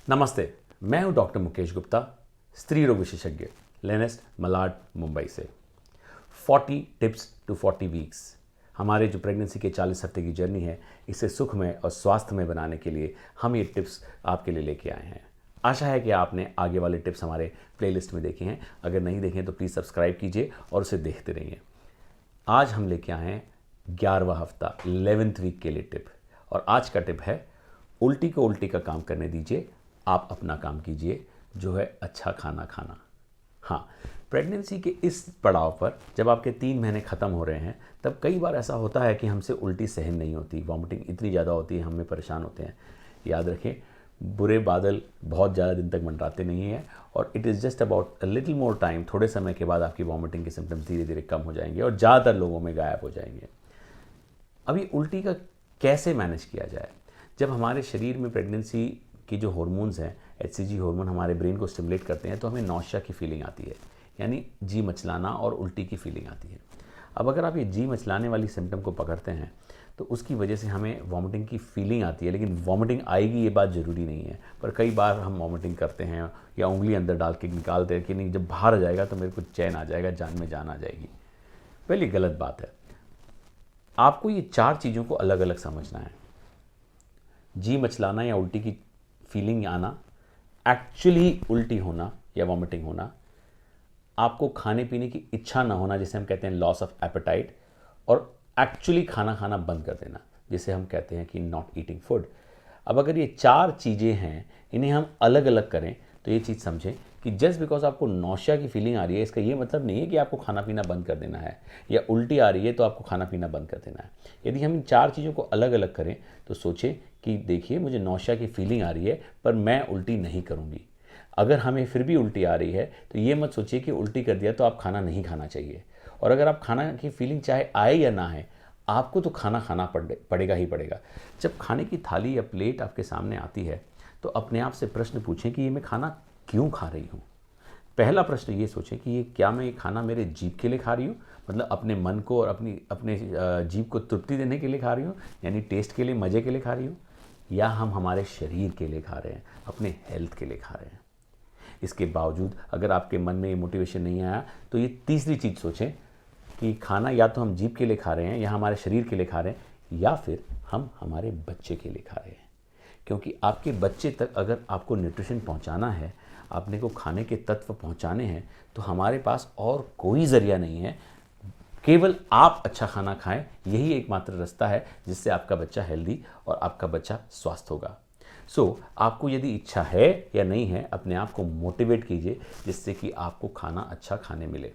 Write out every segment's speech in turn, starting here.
नमस्ते, मैं हूं डॉक्टर मुकेश गुप्ता, स्त्री रोग विशेषज्ञ, लेनेस्ट मलाड मुंबई से। 40 टिप्स टू 40 वीक्स हमारे जो प्रेगनेंसी के 40 हफ्ते की जर्नी है, इसे सुखमय और स्वास्थ्यमय बनाने के लिए हम ये टिप्स आपके लिए लेके आए हैं। आशा है कि आपने आगे वाले टिप्स हमारे प्लेलिस्ट में देखे हैं। अगर नहीं देखे तो प्लीज़ सब्सक्राइब कीजिए और उसे देखते रहिए। आज हम लेके आए हैं 11वां हफ्ता 11th वीक के लिए टिप, और आज का टिप है उल्टी को उल्टी का काम करने दीजिए, आप अपना काम कीजिए, जो है अच्छा खाना खाना। हाँ, प्रेगनेंसी के इस पड़ाव पर जब आपके 3 महीने ख़त्म हो रहे हैं, तब कई बार ऐसा होता है कि हमसे उल्टी सहन नहीं होती, वॉमिटिंग इतनी ज़्यादा होती है, हमें परेशान होते हैं। याद रखें, बुरे बादल बहुत ज़्यादा दिन तक मंडराते नहीं हैं, और it is just about a little more time. थोड़े समय के बाद आपकी वॉमिटिंग के सिम्टम्स धीरे धीरे कम हो जाएंगे और ज़्यादातर लोगों में गायब हो जाएंगे। अभी उल्टी का कैसे मैनेज किया जाए? जब हमारे शरीर में प्रेगनेंसी की जो हार्मोन्स हैं, HCG हार्मोन हमारे ब्रेन को स्टिमुलेट करते हैं, तो हमें नौशिया की फीलिंग आती है, यानी जी मचलाना और उल्टी की फीलिंग आती है। अब अगर आप ये जी मचलाने वाली सिम्टम को पकड़ते हैं, तो उसकी वजह से हमें वॉमिटिंग की फीलिंग आती है, लेकिन वॉमिटिंग आएगी ये बात ज़रूरी नहीं है। पर कई बार हम वॉमिटिंग करते हैं या उंगली अंदर डाल के निकालते हैं कि नहीं, जब बाहर आ जाएगा तो मेरे को चैन आ जाएगा, जान में जान आ जाएगी। पहले गलत बात है। आपको ये 4 चीज़ों को अलग अलग समझना है। जी मचलाना या उल्टी की फीलिंग आना, एक्चुअली उल्टी होना या वॉमिटिंग होना, आपको खाने पीने की इच्छा ना होना, जिसे हम कहते हैं लॉस ऑफ एपेटाइट, और एक्चुअली खाना खाना बंद कर देना, जिसे हम कहते हैं कि नॉट ईटिंग फूड। अब अगर ये 4 चीज़ें हैं, इन्हें हम अलग अलग करें, तो ये चीज़ समझें कि जस्ट बिकॉज आपको नौशिया की फीलिंग आ रही है, इसका ये मतलब नहीं है कि आपको खाना पीना बंद कर देना है, या उल्टी आ रही है तो आपको खाना पीना बंद कर देना है। यदि हम इन 4 चीज़ों को अलग अलग करें, तो सोचें कि देखिए, मुझे नौशिया की फीलिंग आ रही है, पर मैं उल्टी नहीं करूँगी। अगर हमें फिर भी उल्टी आ रही है, तो ये मत सोचिए कि उल्टी कर दिया तो आप खाना नहीं खाना चाहिए। और अगर आप खाना की फीलिंग चाहे आए या ना आए, आपको तो खाना खाना पड़ेगा ही पड़ेगा। जब खाने की थाली या प्लेट आपके सामने आती है, तो अपने आप से प्रश्न पूछें कि ये मैं खाना क्यों खा रही हूँ। पहला प्रश्न ये सोचें कि ये क्या मैं ये खाना मेरे जीभ के लिए खा रही हूँ, मतलब अपने मन को और अपने जीभ को तृप्ति देने के लिए खा रही हूँ, यानी टेस्ट के लिए, मज़े के लिए खा रही हूँ, या हम हमारे शरीर के लिए खा रहे हैं, अपने हेल्थ के लिए खा रहे हैं। इसके बावजूद अगर आपके मन में ये मोटिवेशन नहीं आया, तो ये तीसरी चीज़ सोचें कि खाना या तो हम जीभ के लिए खा रहे हैं, या हमारे शरीर के लिए खा रहे हैं, या फिर हम हमारे बच्चे के लिए खा रहे हैं। क्योंकि आपके बच्चे तक अगर आपको न्यूट्रिशन पहुंचाना है, आपने को खाने के तत्व पहुंचाने हैं, तो हमारे पास और कोई ज़रिया नहीं है, केवल आप अच्छा खाना खाएं। यही एकमात्र रास्ता है जिससे आपका बच्चा हेल्दी और आपका बच्चा स्वस्थ होगा। आपको यदि इच्छा है या नहीं है, अपने आप को मोटिवेट कीजिए, जिससे कि आपको खाना अच्छा खाने मिले।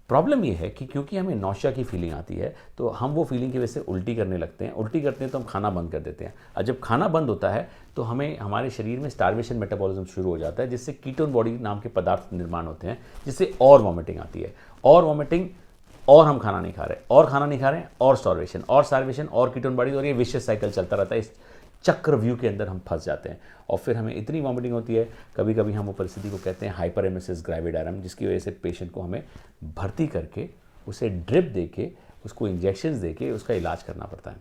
प्रॉब्लम ये है कि क्योंकि हमें नौशिया की फीलिंग आती है, तो हम वो फीलिंग की वजह से उल्टी करने लगते हैं। उल्टी करते हैं तो हम खाना बंद कर देते हैं, और जब खाना बंद होता है तो हमें हमारे शरीर में स्टार्वेशन मेटाबॉलिज्म शुरू हो जाता है, जिससे कीटोन बॉडी नाम के पदार्थ निर्माण होते हैं, जिससे और वॉमिटिंग आती है, और वॉमिटिंग, और हम खाना नहीं खा रहे, और खाना नहीं खा रहे हैं, और स्टार्वेशन और कीटोन बॉडी, और ये विशियस साइकिल चलता रहता है। इस चक्रव्यूह के अंदर हम फंस जाते हैं, और फिर हमें इतनी वॉमिटिंग होती है, कभी कभी हम वो परिस्थिति को कहते हैं हाइपरेमेसिस ग्रेविडारम, जिसकी वजह से पेशेंट को हमें भर्ती करके, उसे ड्रिप देके, उसको इंजेक्शंस देके उसका इलाज करना पड़ता है।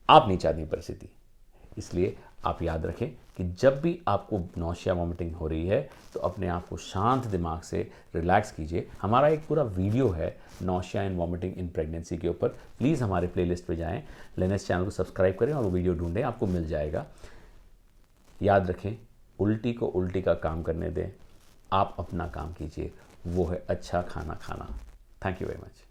आप नहीं चाहती परिस्थिति, इसलिए आप याद रखें कि जब भी आपको नौशिया वॉमिटिंग हो रही है, तो अपने आप को शांत दिमाग से रिलैक्स कीजिए। हमारा एक पूरा वीडियो है nausea and vomiting in pregnancy के ऊपर, प्लीज़ हमारे प्लेलिस्ट पे जाएं, लेनेस चैनल को सब्सक्राइब करें और वो वीडियो ढूंढें, आपको मिल जाएगा। याद रखें, उल्टी को उल्टी का काम करने दें, आप अपना काम कीजिए, वो है अच्छा खाना खाना। Thank you very much.